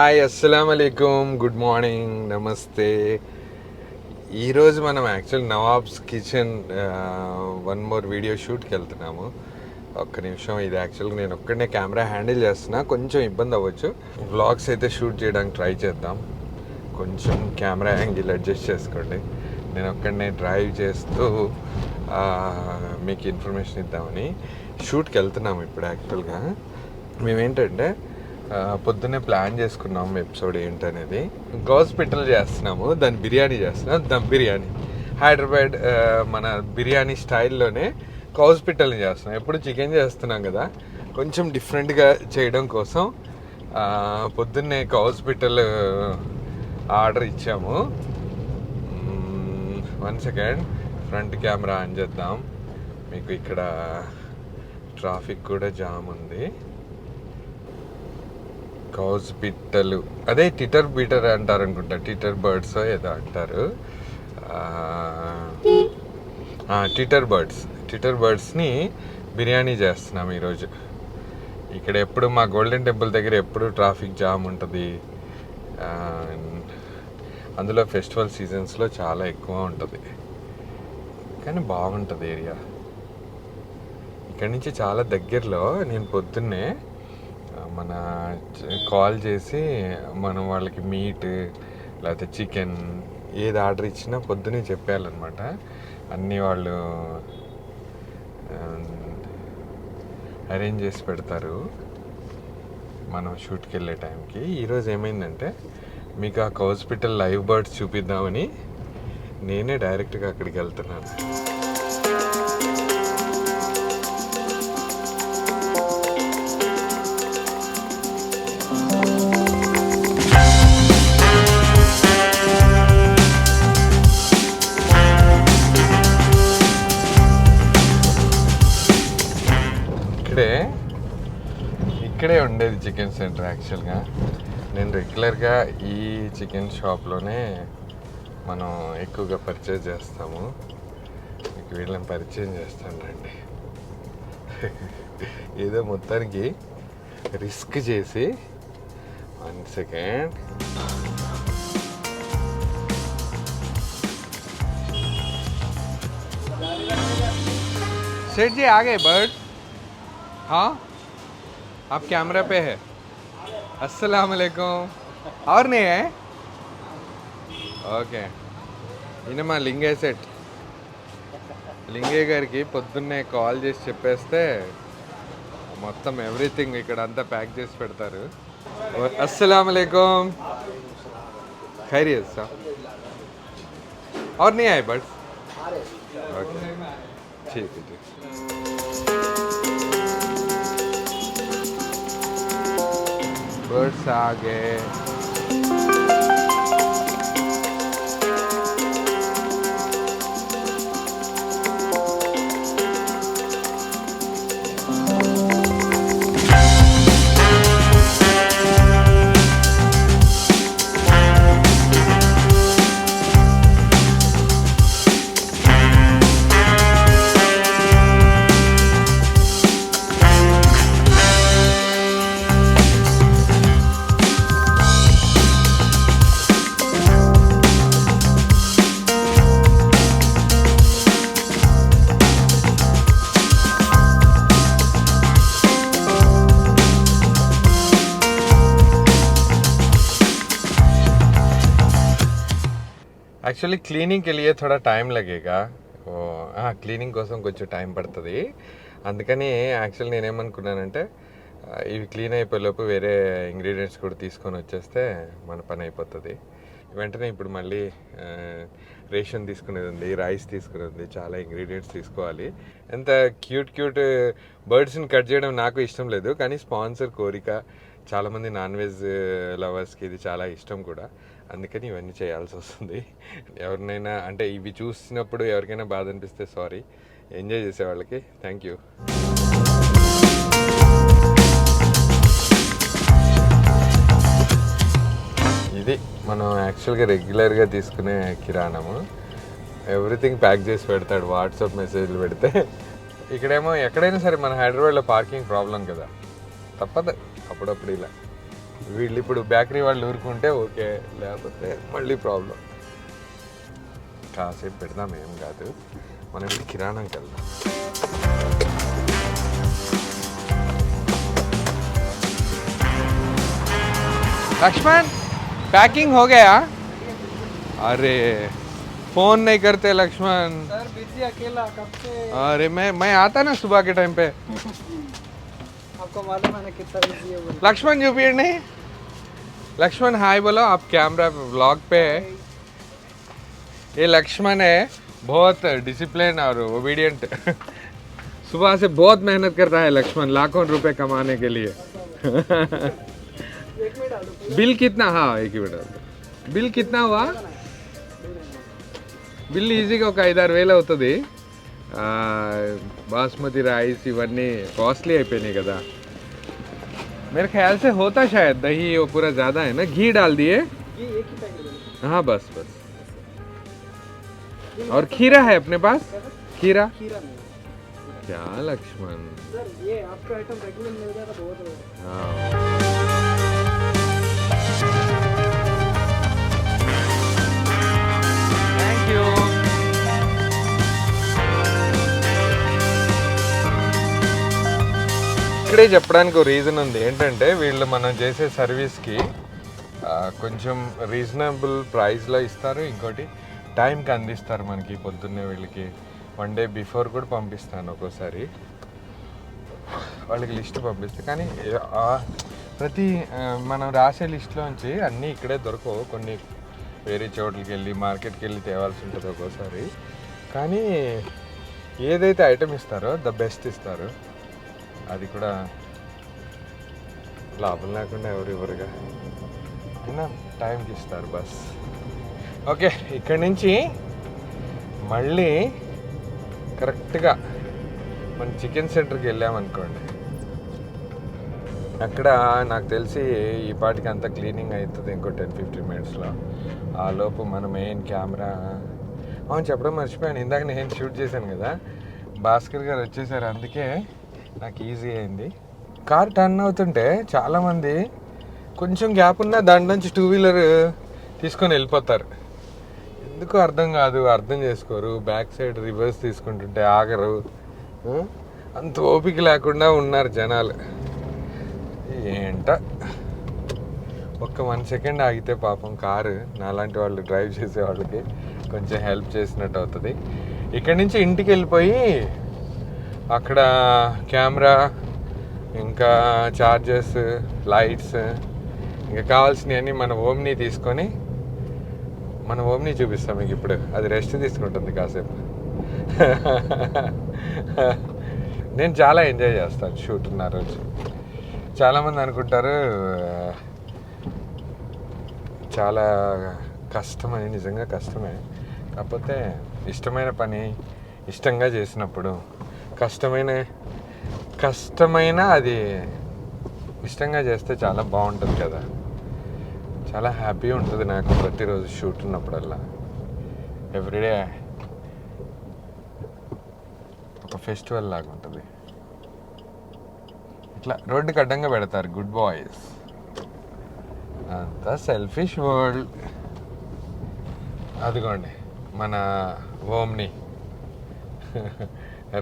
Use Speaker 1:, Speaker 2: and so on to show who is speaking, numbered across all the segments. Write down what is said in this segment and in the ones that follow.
Speaker 1: Hi అస్సలం అలైకుమ్, good morning, నమస్తే. ఈరోజు మనం actual Nawabs kitchen one more video షూట్కి వెళ్తున్నాము. ఒక్క నిమిషం, ఇది యాక్చువల్గా నేను ఒక్కడనే కెమెరా హ్యాండిల్ చేస్తున్నా, కొంచెం ఇబ్బంది అవ్వచ్చు. వ్లాగ్స్ అయితే షూట్ చేయడానికి ట్రై చేద్దాం. కొంచెం కెమెరా యాంగిల్ అడ్జస్ట్ చేసుకోండి. నేను ఒక్కడనే డ్రైవ్ చేస్తూ మీకు ఇన్ఫర్మేషన్ ఇద్దామని షూట్కి వెళ్తున్నాము. ఇప్పుడు యాక్చువల్గా మేమేంటంటే పొద్దున్నే ప్లాన్ చేసుకున్నాము ఎపిసోడ్ ఏంటనేది. హాస్పిటల్ చేస్తున్నాము, దాని బిర్యానీ చేస్తున్నాం, దమ్ బిర్యానీ. హైదరాబాద్ మన బిర్యానీ స్టైల్లోనే హాస్పిటల్ని చేస్తున్నాం. ఎప్పుడు చికెన్ చేస్తున్నాం కదా, కొంచెం డిఫరెంట్గా చేయడం కోసం పొద్దున్నే హాస్పిటల్ ఆర్డర్ ఇచ్చాము. 1 సెకండ్, ఫ్రంట్ కెమెరా ఆన్ చేద్దాం. మీకు ఇక్కడ ట్రాఫిక్ కూడా జామ్ ఉంది. కౌజ్ పిట్టలు, అదే టిటర్ బీటర్ అంటారు అనుకుంటా, టిటర్ బర్డ్స్ ఏదో అంటారు. టిటర్ బర్డ్స్ని బిర్యానీ చేస్తున్నాం ఈరోజు. ఇక్కడ ఎప్పుడు మా గోల్డెన్ టెంపుల్ దగ్గర ఎప్పుడు ట్రాఫిక్ జామ్ ఉంటుంది. అందులో ఫెస్టివల్ సీజన్స్లో చాలా ఎక్కువ ఉంటుంది, కానీ బాగుంటుంది ఏరియా. ఇక్కడి నుంచి చాలా దగ్గరలో. నేను పొద్దున్నే మన కాల్ చేసి మనం వాళ్ళకి మీట్ లేకపోతే చికెన్ ఏది ఆర్డర్ ఇచ్చినా పొద్దునే చెప్పేయాలన్నమాట. అన్నీ వాళ్ళు అరేంజ్ చేసి పెడతారు మనం షూట్కి వెళ్ళే టైంకి. ఈరోజు ఏమైందంటే మీకు ఆ హాస్పిటల్ లైవ్ బర్డ్స్ చూపిద్దామని నేనే డైరెక్ట్గా అక్కడికి వెళ్తున్నాను. ఇక్కడే ఉండేది చికెన్ సెంటర్. యాక్చువల్గా నేను రెగ్యులర్గా ఈ చికెన్ షాప్లోనే మనం ఎక్కువగా పర్చేజ్ చేస్తాము. మీకు వీళ్ళని పరిచయం చేస్తాను రండి. ఏదో మొత్తానికి రిస్క్ చేసి 1 సెకండ్. सेठ जी आ गए बर्ड? हाँ, आप कैमरा पे है. अस्सलाम वालेकुम. और नहीं है? ఓకే. ఈయన మా లింగే సెట్. లింగే గారికి పొద్దున్నే కాల్ చేసి చెప్పేస్తే మొత్తం ఎవ్రీథింగ్ ఇక్కడ అంతా ప్యాక్ చేసి పెడతారు. अस्सलाम वालेकुम. खैरियत साहब. और नहीं आए बर्ड? ओके, ठीक है, ठीक. बर्ड्स आ गए. యాక్చువల్లీ క్లీనింగ్కి వెళ్ళే థోడా టైం లగేగా. క్లీనింగ్ కోసం కొంచెం టైం పడుతుంది. అందుకని యాక్చువల్లీ నేనేమనుకున్నానంటే ఇవి క్లీన్ అయిపోయేలోపు వేరే ఇంగ్రీడియంట్స్ కూడా తీసుకొని వచ్చేస్తే మన పని అయిపోతుంది. వెంటనే ఇప్పుడు మళ్ళీ రేషన్ తీసుకునేది ఉంది, రైస్ తీసుకునేది ఉంది, చాలా ఇంగ్రీడియంట్స్ తీసుకోవాలి. ఎంత క్యూట్ బర్డ్స్ని కట్ చేయడం నాకు ఇష్టం లేదు, కానీ స్పాన్సర్ కోరిక. చాలామంది నాన్ వెజ్ లవర్స్కి ఇది చాలా ఇష్టం కూడా, అందుకని ఇవన్నీ చేయాల్సి వస్తుంది. ఎవరినైనా అంటే ఇవి చూసినప్పుడు ఎవరికైనా బాధ అనిపిస్తే సారీ. ఎంజాయ్ చేసే వాళ్ళకి థ్యాంక్ యూ. ఇది మనం యాక్చువల్గా రెగ్యులర్గా తీసుకునే కిరాణము. ఎవ్రీథింగ్ ప్యాక్ చేసి పెడతాడు, వాట్సాప్ మెసేజ్లు పెడితే. ఇక్కడేమో ఎక్కడైనా సరే మన హైదరాబాద్లో పార్కింగ్ ప్రాబ్లం కదా, తప్పదు అప్పుడప్పుడు ఇలా. వీళ్ళు ఇప్పుడు బేకరీ వాళ్ళు ఊరుకుంటే ఓకే, లేకపోతే మళ్ళీ ప్రాబ్లం. కాసేపు పెడదాం, ఏం కాదు. మనం ఇప్పుడు కిరాణాకి వెళ్దాం. लक्ष्मण पैकिंग हो गया? अरे फोन नहीं करते लक्ष्मण।
Speaker 2: सर बिजी अकेला कब से।
Speaker 1: अरे मैं आता ना सुबह के टाइम पे।
Speaker 2: आपको मालूम है ना कितना बिजी है वो।
Speaker 1: लक्ष्मण जो भीड़ नहीं, लक्ष्मण हाय बोलो, आप कैमरा व्लॉग पे है। ये लक्ष्मण है, बहुत डिसिप्लिन और ओबीडियंट। सुबह से बहुत मेहनत कर रहा है लक्ष्मण, लाखों रुपए कमाने के लिए। बिल कितना? हाँ, एक ही मिनट। बिल कितना हुआ? బిల్ ఈజీగా ఒక 5-6 వేలు అవుతుంది. బాస్మతి రైస్ ఇవన్నీ కాస్ట్లీ అయిపోయినాయి కదా. मेरे ख्याल से होता शायद, दही वो पूरा ज़्यादा है ना, घी डाल दिए। हाँ बस बस। और खीरा है अपने पास? खीरा क्या लक्ष्मण?
Speaker 2: ये आपका आइटम रेगुलर मिल जाएगा बहुत।
Speaker 1: हाँ ఇక్కడే చెప్పడానికి ఒక రీజన్ ఉంది. ఏంటంటే వీళ్ళు మనం చేసే సర్వీస్కి కొంచెం రీజనబుల్ ప్రైస్లో ఇస్తారు. ఇంకోటి టైంకి అందిస్తారు మనకి. పొద్దున్నే వీళ్ళకి 1 డే బిఫోర్ కూడా పంపిస్తాను ఒక్కోసారి, వాళ్ళకి లిస్ట్ పంపిస్తే. కానీ ప్రతి మనం రాసే లిస్ట్లోంచి అన్నీ ఇక్కడే దొరకవు. కొన్ని వేరే చోట్లకి వెళ్ళి మార్కెట్కి వెళ్ళి తేవాల్సి ఉంటుంది ఒక్కోసారి. కానీ ఏదైతే ఐటమ్ ఇస్తారో ద బెస్ట్ ఇస్తారు. అది కూడా లాభం లేకుండా ఎవరిగా అయినా టైంకి ఇస్తారు బస్. ఓకే, ఇక్కడి నుంచి మళ్ళీ కరెక్ట్గా మన చికెన్ సెంటర్కి వెళ్ళామనుకోండి, అక్కడ నాకు తెలిసి ఈ పాటికి అంతా క్లీనింగ్ అవుతుంది ఇంకో 10-15 మినిట్స్లో. ఆ లోపు మన మెయిన్ కెమెరా చెప్పడం మర్చిపోయాను. ఇందాక నేను షూట్ చేశాను కదా, భాస్కర్ గారు వచ్చేసారు. అందుకే నాకు ఈజీ అయింది. కార్ టర్న్ అవుతుంటే చాలామంది కొంచెం గ్యాప్ ఉన్నా దాంట్లో నుంచి 2 వీలర్ తీసుకొని వెళ్ళిపోతారు. ఎందుకు అర్థం కాదు, అర్థం చేసుకోరు. బ్యాక్ సైడ్ రివర్స్ తీసుకుంటుంటే ఆగరు. అంత ఓపిక లేకుండా ఉన్నారు జనాలు. ఏంట ఒక్క 1 సెకండ్ ఆగితే పాపం కారు నాలాంటి వాళ్ళు డ్రైవ్ చేసే వాళ్ళకి కొంచెం హెల్ప్ చేసినట్టు అవుతుంది. ఇక్కడి నుంచి ఇంటికి వెళ్ళిపోయి అక్కడ కెమెరా, ఇంకా చార్జర్స్, లైట్స్, ఇంకా కావాల్సినవన్నీ మన ఓమ్ని తీసుకొని మన ఓమ్ని చూపిస్తాం మీకు ఇప్పుడు. అది రెస్ట్ తీసుకుంటుంది కాసేపు. నేను చాలా ఎంజాయ్ చేస్తాను షూట్ ఉన్న రోజు. చాలామంది అనుకుంటారు చాలా కష్టమని. నిజంగా కష్టమే, కాకపోతే ఇష్టమైన పని ఇష్టంగా చేసినప్పుడు కష్టమైన అది ఇష్టంగా చేస్తే చాలా బాగుంటుంది కదా. చాలా హ్యాపీ ఉంటుంది నాకు ప్రతిరోజు షూట్ ఉన్నప్పుడల్లా. ఎవ్రీడే ఒక ఫెస్టివల్ లాగా ఉంటుంది. ఇట్లా రోడ్డుకి అడ్డంగా పెడతారు గుడ్ బాయ్స్. అంతా సెల్ఫిష్ వరల్డ్. అదిగోండి మన ఓమ్ని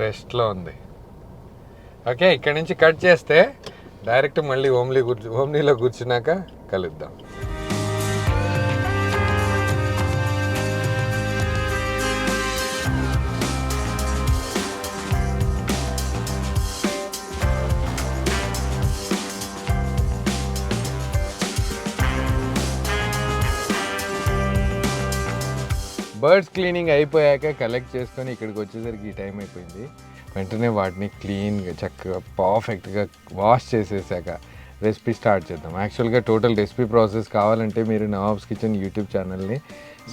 Speaker 1: రెస్ట్లో ఉంది. ఓకే, ఇక్కడి నుంచి కట్ చేస్తే డైరెక్ట్ మళ్ళీ ఓమ్నీలో కూర్చున్నాక కలుద్దాం. బర్డ్స్ క్లీనింగ్ అయిపోయాక కలెక్ట్ చేసుకొని ఇక్కడికి వచ్చేసరికి ఈ టైం అయిపోయింది. వెంటనే వాటిని క్లీన్గా చక్కగా పర్ఫెక్ట్గా వాష్ చేసేసాక రెసిపీ స్టార్ట్ చేద్దాం. యాక్చువల్గా టోటల్ రెసిపీ ప్రాసెస్ కావాలంటే మీరు నవాబ్స్ కిచెన్ యూట్యూబ్ ఛానల్ని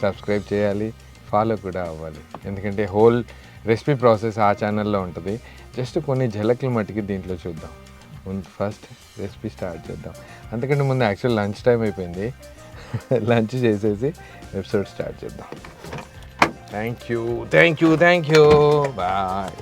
Speaker 1: సబ్స్క్రైబ్ చేయాలి, ఫాలో కూడా అవ్వాలి. ఎందుకంటే హోల్ రెసిపీ ప్రాసెస్ ఆ ఛానల్లో ఉంటుంది. జస్ట్ కొన్ని ఝలక్లు మట్టికి దీంట్లో చూద్దాం. ముందు ఫస్ట్ రెసిపీ స్టార్ట్ చేద్దాం. అంతకంటే ముందు యాక్చువల్ లంచ్ టైం అయిపోయింది. లంచ్ చేసేసి ఎపిసోడ్ స్టార్ట్ చేద్దాం. Thank you bye.